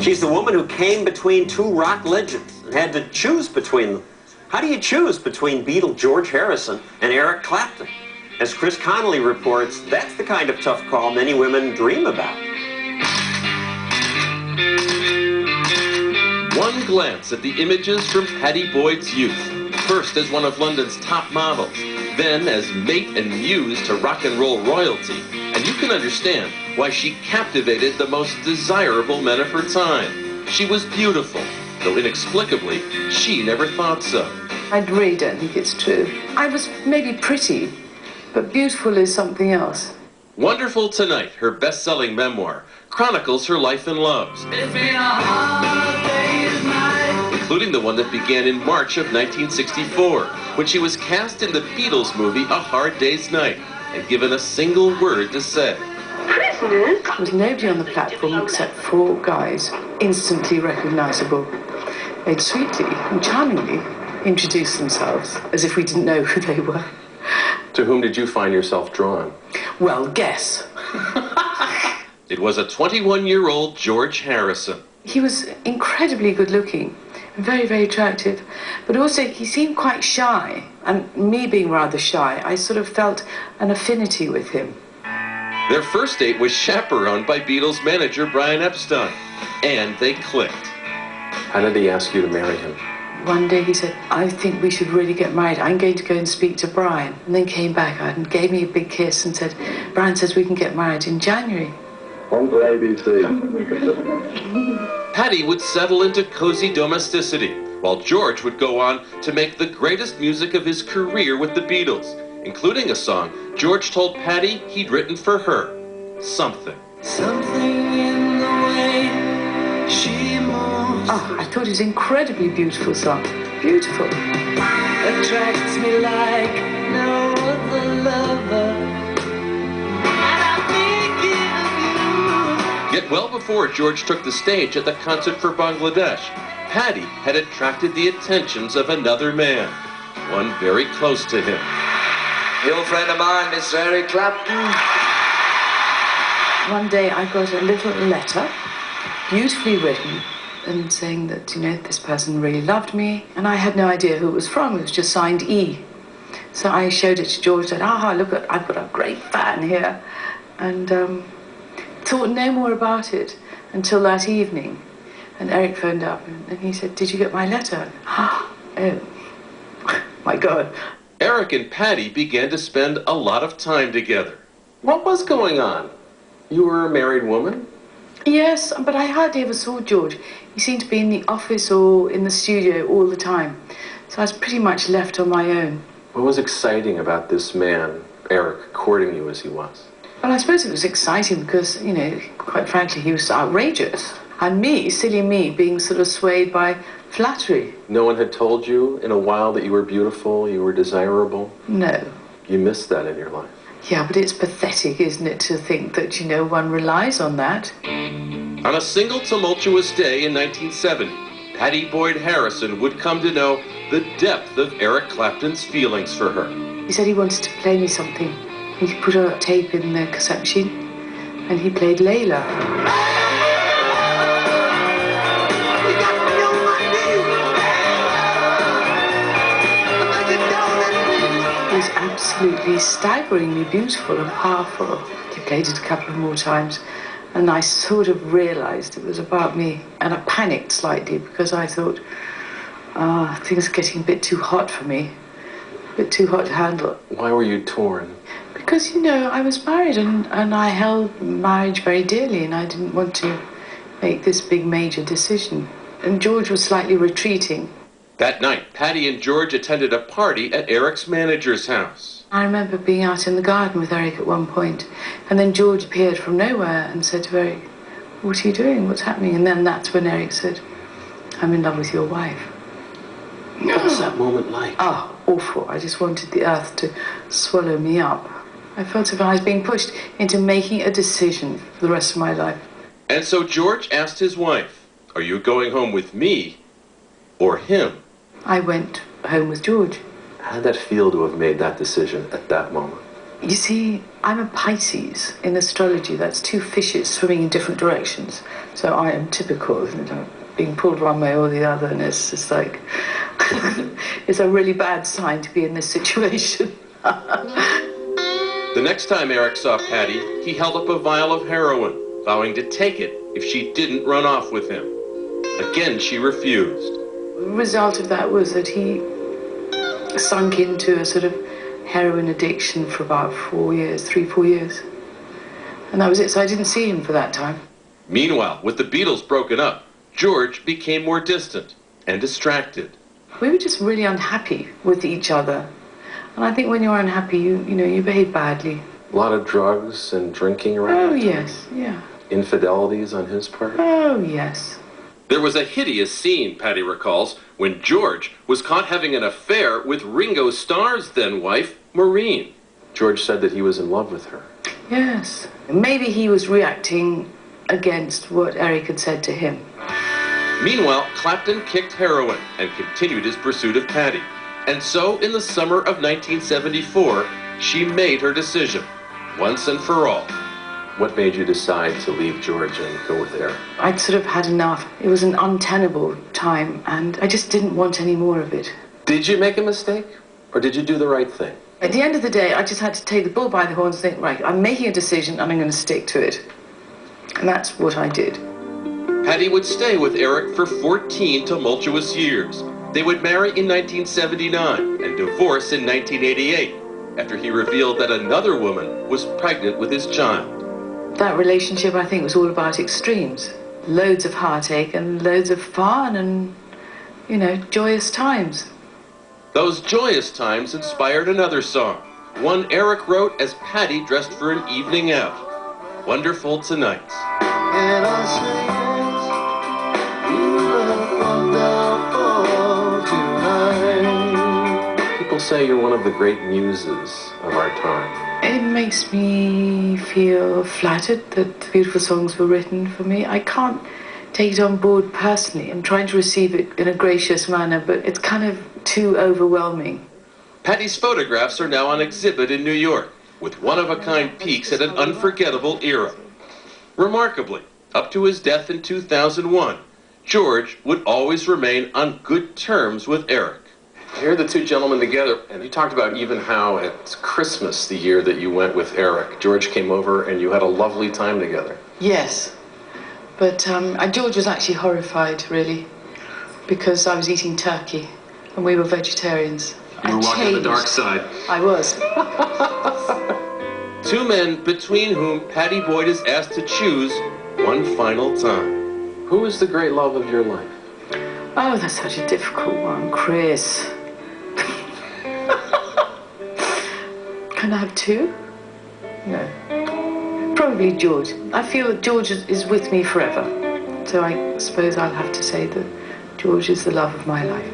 She's the woman who came between two rock legends and had to choose between them. How do you choose between Beatle George Harrison and Eric Clapton? As Chris Connolly reports, that's the kind of tough call many women dream about. One glance at the images from Pattie Boyd's youth, first as one of London's top models, then as mate and muse to rock and roll royalty, and you can understand why she captivated the most desirable men of her time. She was beautiful, though inexplicably, she never thought so. I really don't think it's true. I was maybe pretty, but beautiful is something else. Wonderful Tonight, her best-selling memoir, chronicles her life and loves, including the one that began in March of 1964, when she was cast in the Beatles movie A Hard Day's Night and given a single word to say. Prisoners? There was nobody on the platform except 4 guys, instantly recognizable. They'd sweetly and charmingly introduced themselves, as if we didn't know who they were. To whom did you find yourself drawn? Well, guess. It was a 21-year-old George Harrison. He was incredibly good-looking, very, very attractive, but also he seemed quite shy. And me being rather shy, I sort of felt an affinity with him. Their first date was chaperoned by Beatles manager Brian Epstein, and they clicked. How did he ask you to marry him? One day he said, I think we should really get married. I'm going to go and speak to Brian. And then came back and gave me a big kiss and said, Brian says we can get married in January. On to ABC. Pattie would settle into cozy domesticity, while George would go on to make the greatest music of his career with the Beatles, including a song George told Pattie he'd written for her, Something. Something in the way she moves. Oh, I thought it was an incredibly beautiful song. Beautiful. Attracts me like no other lover. Yet well before George took the stage at the concert for Bangladesh, Pattie had attracted the attentions of another man, one very close to him. The old friend of mine, Mr. Eric Clapton. One day I got a little letter, beautifully written, and saying that, you know, this person really loved me, and I had no idea who it was from. It was just signed E. So I showed it to George, said, look, I've got a great fan here, and thought no more about it until that evening. And Eric phoned up and he said, did you get my letter? Oh, my God. Eric and Pattie began to spend a lot of time together. What was going on? You were a married woman? Yes, but I hardly ever saw George. He seemed to be in the office or in the studio all the time. So I was pretty much left on my own. What was exciting about this man, Eric, courting you as he was? Well, I suppose it was exciting because, you know, quite frankly, he was outrageous. And me, silly me, being sort of swayed by flattery. No one had told you in a while that you were beautiful, you were desirable? No. You missed that in your life? Yeah, but it's pathetic, isn't it, to think that, you know, one relies on that. On a single tumultuous day in 1970, Pattie Boyd Harrison would come to know the depth of Eric Clapton's feelings for her. He said he wanted to play me something. He put a tape in the cassette machine, and he played Layla. It was absolutely staggeringly beautiful and powerful. He played it a couple more times, and I sort of realized it was about me. And I panicked slightly because I thought, things are getting a bit too hot for me, a bit too hot to handle. Why were you torn? Because, you know, I was married and I held marriage very dearly and I didn't want to make this big major decision. And George was slightly retreating. That night, Pattie and George attended a party at Eric's manager's house. I remember being out in the garden with Eric at one point, and then George appeared from nowhere and said to Eric, what are you doing? What's happening? And then that's when Eric said, I'm in love with your wife. What was that moment like? Oh, awful. I just wanted the earth to swallow me up. I felt as if I was being pushed into making a decision for the rest of my life. And so George asked his wife, are you going home with me or him? I went home with George. How did that feel to have made that decision at that moment? You see, I'm a Pisces. In astrology, that's two fishes swimming in different directions. So I am typical, isn't it? Being pulled one way or the other, and it's just like, it's a really bad sign to be in this situation. The next time Eric saw Patty, he held up a vial of heroin, vowing to take it if she didn't run off with him. Again, she refused. The result of that was that he sunk into a sort of heroin addiction for about 4 years, 3-4 years. And that was it, so I didn't see him for that time. Meanwhile, with the Beatles broken up, George became more distant and distracted. We were just really unhappy with each other. And I think when you're unhappy, you behave badly. A lot of drugs and drinking around? Oh, yes, yeah. Infidelities on his part? Oh, yes. There was a hideous scene, Patty recalls, when George was caught having an affair with Ringo Starr's then-wife, Maureen. George said that he was in love with her. Yes. Maybe he was reacting against what Eric had said to him. Meanwhile, Clapton kicked heroin and continued his pursuit of Patty. And so, in the summer of 1974, she made her decision, once and for all. What made you decide to leave George and go with Eric? I'd sort of had enough. It was an untenable time, and I just didn't want any more of it. Did you make a mistake, or did you do the right thing? At the end of the day, I just had to take the bull by the horns and think, right, I'm making a decision and I'm going to stick to it. And that's what I did. Patty would stay with Eric for 14 tumultuous years. They would marry in 1979 and divorce in 1988, after he revealed that another woman was pregnant with his child. That relationship, I think, was all about extremes. Loads of heartache and loads of fun and, joyous times. Those joyous times inspired another song, one Eric wrote as Patty dressed for an evening out. Wonderful Tonights. And I say yes, you are wonderful tonight. People say you're one of the great muses of our time. It makes me feel flattered that the beautiful songs were written for me. I can't take it on board personally. I'm trying to receive it in a gracious manner, but it's kind of too overwhelming. Patty's photographs are now on exhibit in New York, with one-of-a-kind peaks at an unforgettable era. Remarkably, up to his death in 2001, George would always remain on good terms with Eric. Here are the two gentlemen together, and you talked about even how at Christmas, the year that you went with Eric, George came over and you had a lovely time together. Yes, but George was actually horrified, really, because I was eating turkey and we were vegetarians. You were walking on the dark side. I was. Two men between whom Patty Boyd is asked to choose one final time. Who is the great love of your life? Oh, that's such a difficult one, Chris. Can I have two? No. Probably George. I feel that George is with me forever. So I suppose I'll have to say that George is the love of my life.